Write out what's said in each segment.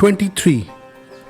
23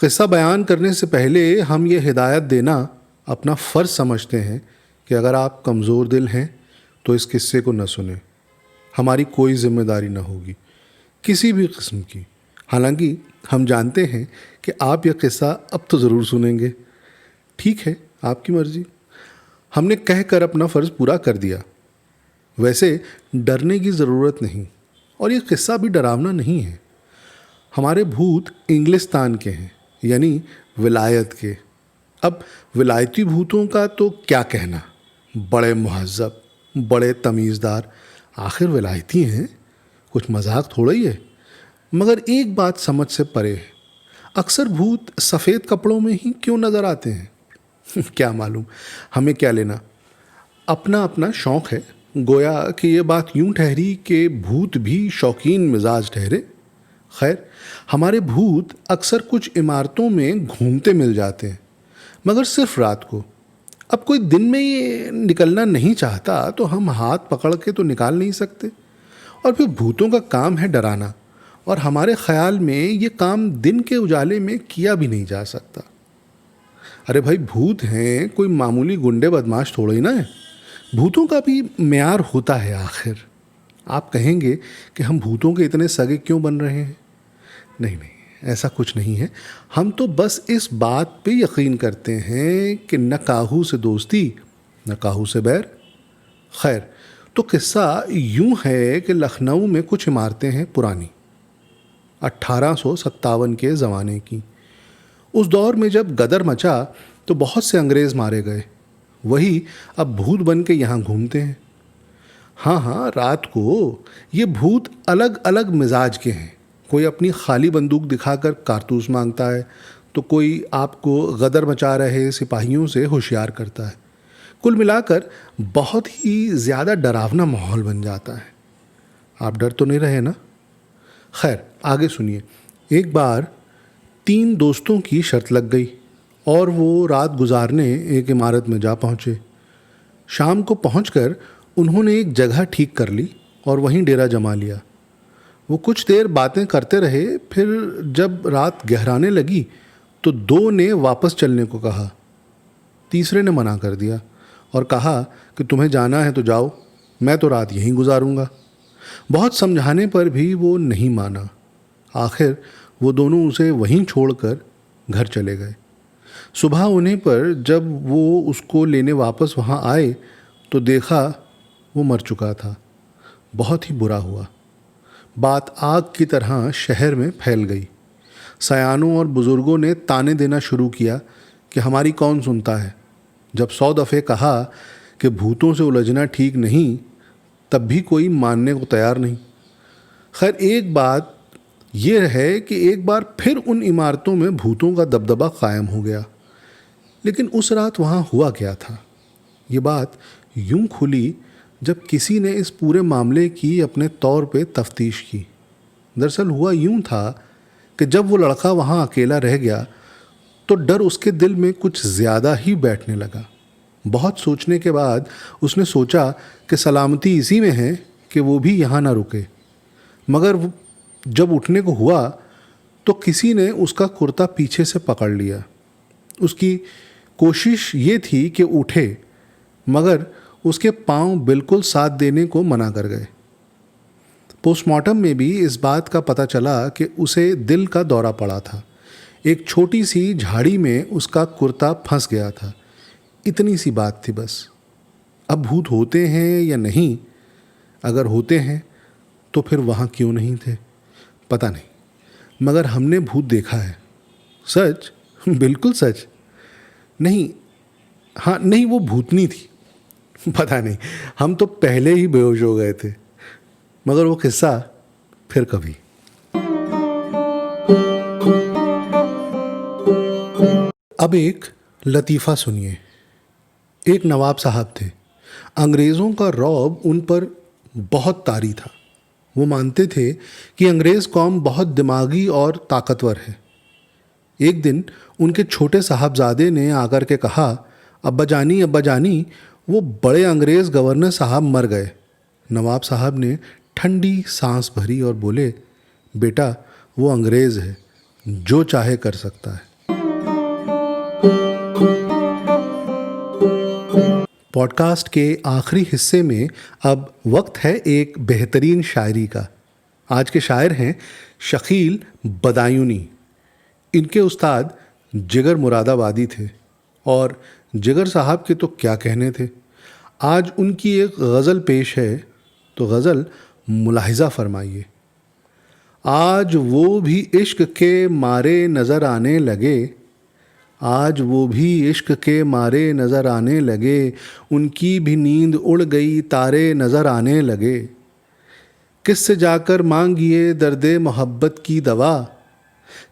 قصہ بیان کرنے سے پہلے ہم یہ ہدایت دینا اپنا فرض سمجھتے ہیں کہ اگر آپ کمزور دل ہیں تو اس قصے کو نہ سنیں. ہماری کوئی ذمہ داری نہ ہوگی کسی بھی قسم کی. حالانکہ ہم جانتے ہیں کہ آپ یہ قصہ اب تو ضرور سنیں گے. ٹھیک ہے، آپ کی مرضی. ہم نے کہہ کر اپنا فرض پورا کر دیا. ویسے ڈرنے کی ضرورت نہیں، اور یہ قصہ بھی ڈراونا نہیں ہے. ہمارے بھوت انگلستان کے ہیں، یعنی ولایت کے. اب ولایتی بھوتوں کا تو کیا کہنا، بڑے مہذب، بڑے تمیزدار، آخر ولایتی ہیں، کچھ مذاق تھوڑا ہی ہے. مگر ایک بات سمجھ سے پرے ہے، اکثر بھوت سفید کپڑوں میں ہی کیوں نظر آتے ہیں؟ کیا معلوم، ہمیں کیا لینا، اپنا اپنا شوق ہے. گویا کہ یہ بات یوں ٹھہری کہ بھوت بھی شوقین مزاج ٹھہرے. خیر، ہمارے بھوت اکثر کچھ عمارتوں میں گھومتے مل جاتے ہیں، مگر صرف رات کو. اب کوئی دن میں یہ نکلنا نہیں چاہتا تو ہم ہاتھ پکڑ کے تو نکال نہیں سکتے. اور پھر بھوتوں کا کام ہے ڈرانا، اور ہمارے خیال میں یہ کام دن کے اجالے میں کیا بھی نہیں جا سکتا. ارے بھائی، بھوت ہیں، کوئی معمولی گنڈے بدماش تھوڑے ہی نہ ہے. بھوتوں کا بھی معیار ہوتا ہے آخر. آپ کہیں گے کہ ہم بھوتوں کے اتنے سگے کیوں بن رہے ہیں؟ نہیں، ایسا کچھ نہیں ہے. ہم تو بس اس بات پہ یقین کرتے ہیں کہ نہ کاہو سے دوستی نہ کاہو سے بیر. خیر، تو قصہ یوں ہے کہ لکھنؤ میں کچھ عمارتیں ہیں پرانی، 1857 کے زمانے کی. اس دور میں جب غدر مچا تو بہت سے انگریز مارے گئے. وہی اب بھوت بن کے یہاں گھومتے ہیں. ہاں، رات کو یہ بھوت الگ الگ مزاج کے ہیں. کوئی اپنی خالی بندوق دکھا کر کارتوس مانگتا ہے، تو کوئی آپ کو غدر مچا رہے سپاہیوں سے ہوشیار کرتا ہے. کل ملا کر بہت ہی زیادہ ڈراونا ماحول بن جاتا ہے. آپ ڈر تو نہیں رہے نا؟ خیر، آگے سنیے. ایک بار 3 دوستوں کی شرط لگ گئی اور وہ رات گزارنے ایک عمارت میں جا پہنچے. شام کو پہنچ کر انہوں نے ایک جگہ ٹھیک کر لی اور وہیں ڈیرا جما لیا. وہ کچھ دیر باتیں کرتے رہے. پھر جب رات گہرانے لگی تو 2 نے واپس چلنے کو کہا. تیسرے نے منع کر دیا اور کہا کہ تمہیں جانا ہے تو جاؤ، میں تو رات یہیں گزاروں گا. بہت سمجھانے پر بھی وہ نہیں مانا. آخر وہ دونوں اسے وہیں چھوڑ کر گھر چلے گئے. صبح ہونے پر جب وہ اس کو لینے واپس وہاں آئے تو دیکھا وہ مر چکا تھا. بہت ہی برا ہوا. بات آگ کی طرح شہر میں پھیل گئی. سیانوں اور بزرگوں نے تانے دینا شروع کیا کہ ہماری کون سنتا ہے. جب 100 دفعے کہا کہ بھوتوں سے الجھنا ٹھیک نہیں، تب بھی کوئی ماننے کو تیار نہیں. خیر، ایک بات یہ ہے کہ ایک بار پھر ان عمارتوں میں بھوتوں کا دبدبہ قائم ہو گیا. لیکن اس رات وہاں ہوا کیا تھا؟ یہ بات یوں کھلی جب کسی نے اس پورے معاملے کی اپنے طور پہ تفتیش کی. دراصل ہوا یوں تھا کہ جب وہ لڑکا وہاں اکیلا رہ گیا تو ڈر اس کے دل میں کچھ زیادہ ہی بیٹھنے لگا. بہت سوچنے کے بعد اس نے سوچا کہ سلامتی اسی میں ہے کہ وہ بھی یہاں نہ رکے. مگر جب اٹھنے کو ہوا تو کسی نے اس کا کرتا پیچھے سے پکڑ لیا. اس کی کوشش یہ تھی کہ اٹھے، مگر اس کے پاؤں بالکل ساتھ دینے کو منع کر گئے. پوسٹ مارٹم میں بھی اس بات کا پتہ چلا کہ اسے دل کا دورہ پڑا تھا. ایک چھوٹی سی جھاڑی میں اس کا کرتا پھنس گیا تھا. اتنی سی بات تھی بس. اب بھوت ہوتے ہیں یا نہیں؟ اگر ہوتے ہیں تو پھر وہاں کیوں نہیں تھے؟ پتہ نہیں، مگر ہم نے بھوت دیکھا ہے. سچ، بالکل سچ. نہیں وہ بھوتنی تھی. پتہ نہیں، ہم تو پہلے ہی بے ہوش ہو گئے تھے. مگر وہ قصہ پھر کبھی. اب ایک لطیفہ سنیے. ایک نواب صاحب تھے. انگریزوں کا رعب ان پر بہت طاری تھا. وہ مانتے تھے کہ انگریز قوم بہت دماغی اور طاقتور ہے. ایک دن ان کے چھوٹے صاحبزادے نے آ کر کے کہا، ابا جانی وہ بڑے انگریز گورنر صاحب مر گئے. نواب صاحب نے ٹھنڈی سانس بھری اور بولے، بیٹا وہ انگریز ہے، جو چاہے کر سکتا ہے. پوڈکاسٹ کے آخری حصے میں اب وقت ہے ایک بہترین شاعری کا. آج کے شاعر ہیں شکیل بدایونی. ان کے استاد جگر مراد آبادی تھے اور جگر صاحب کے تو کیا کہنے تھے. آج ان کی ایک غزل پیش ہے تو غزل ملاحظہ فرمائیے. آج وہ بھی عشق کے مارے نظر آنے لگے، آج وہ بھی عشق کے مارے نظر آنے لگے، ان کی بھی نیند اڑ گئی تارے نظر آنے لگے. کس سے جا کر مانگیے درد محبت کی دوا،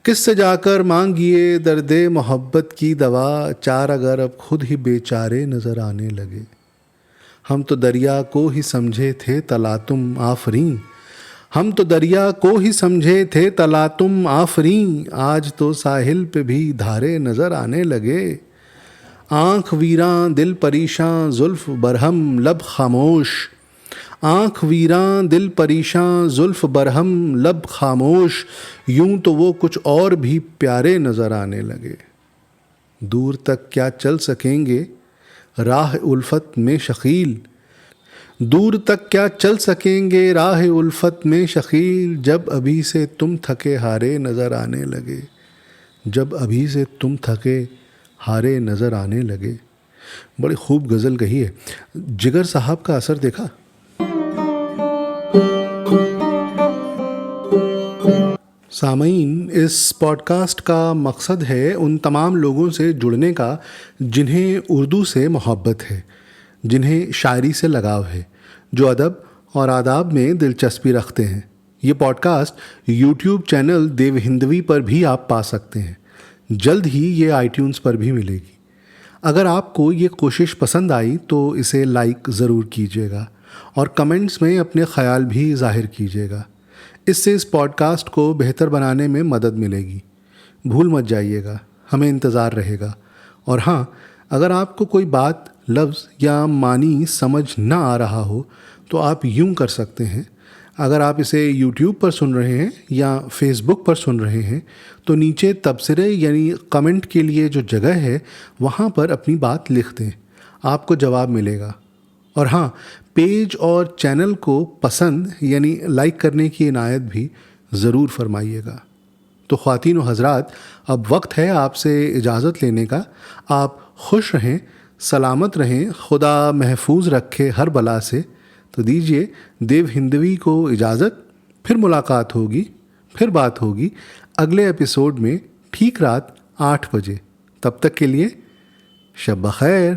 کس سے جا کر مانگیے درد محبت کی دوا، چار اگر اب خود ہی بیچارے نظر آنے لگے. ہم تو دریا کو ہی سمجھے تھے تلاتم آفریں، ہم تو دریا کو ہی سمجھے تھے تلاتم آفریں، آج تو ساحل پہ بھی دھارے نظر آنے لگے. آنکھ ویراں دل پریشاں زلف برہم لب خاموش، آنکھ ویراں دل پریشاں زلف برہم لب خاموش، یوں تو وہ کچھ اور بھی پیارے نظر آنے لگے. دور تک کیا چل سکیں گے راہ الفت میں شکیل، دور تک کیا چل سکیں گے راہ الفت میں شکیل، جب ابھی سے تم تھکے ہارے نظر آنے لگے، جب ابھی سے تم تھکے ہارے نظر آنے لگے. بڑی خوب غزل کہی ہے. جگر صاحب کا اثر دیکھا. سامعین، اس پوڈ کاسٹ کا مقصد ہے ان تمام لوگوں سے جڑنے کا جنہیں اردو سے محبت ہے، جنہیں شاعری سے لگاؤ ہے، جو ادب اور آداب میں دلچسپی رکھتے ہیں. یہ پوڈ کاسٹ یوٹیوب چینل دیو ہندوی پر بھی آپ پا سکتے ہیں. جلد ہی یہ آئی ٹیونز پر بھی ملے گی. اگر آپ کو یہ کوشش پسند آئی تو اسے لائک ضرور کیجیے گا اور کمنٹس میں اپنے خیال بھی ظاہر کیجیے گا. اس سے اس پوڈ کاسٹ کو بہتر بنانے میں مدد ملے گی. بھول مت جائیے گا، ہمیں انتظار رہے گا. اور ہاں، اگر آپ کو کوئی بات، لفظ یا معنی سمجھ نہ آ رہا ہو تو آپ یوں کر سکتے ہیں. اگر آپ اسے یوٹیوب پر سن رہے ہیں یا فیس بک پر سن رہے ہیں تو نیچے تبصرے یعنی کمنٹ کے لیے جو جگہ ہے وہاں پر اپنی بات لکھ دیں، آپ کو جواب ملے گا. اور ہاں، پیج اور چینل کو پسند یعنی لائک کرنے کی عنایت بھی ضرور فرمائیے گا. تو خواتین و حضرات، اب وقت ہے آپ سے اجازت لینے کا. آپ خوش رہیں، سلامت رہیں، خدا محفوظ رکھے ہر بلا سے. تو دیجئے دیو ہندوی کو اجازت. پھر ملاقات ہوگی، پھر بات ہوگی اگلے ایپیسوڈ میں ٹھیک رات 8 بجے. تب تک کے لیے شب بخیر.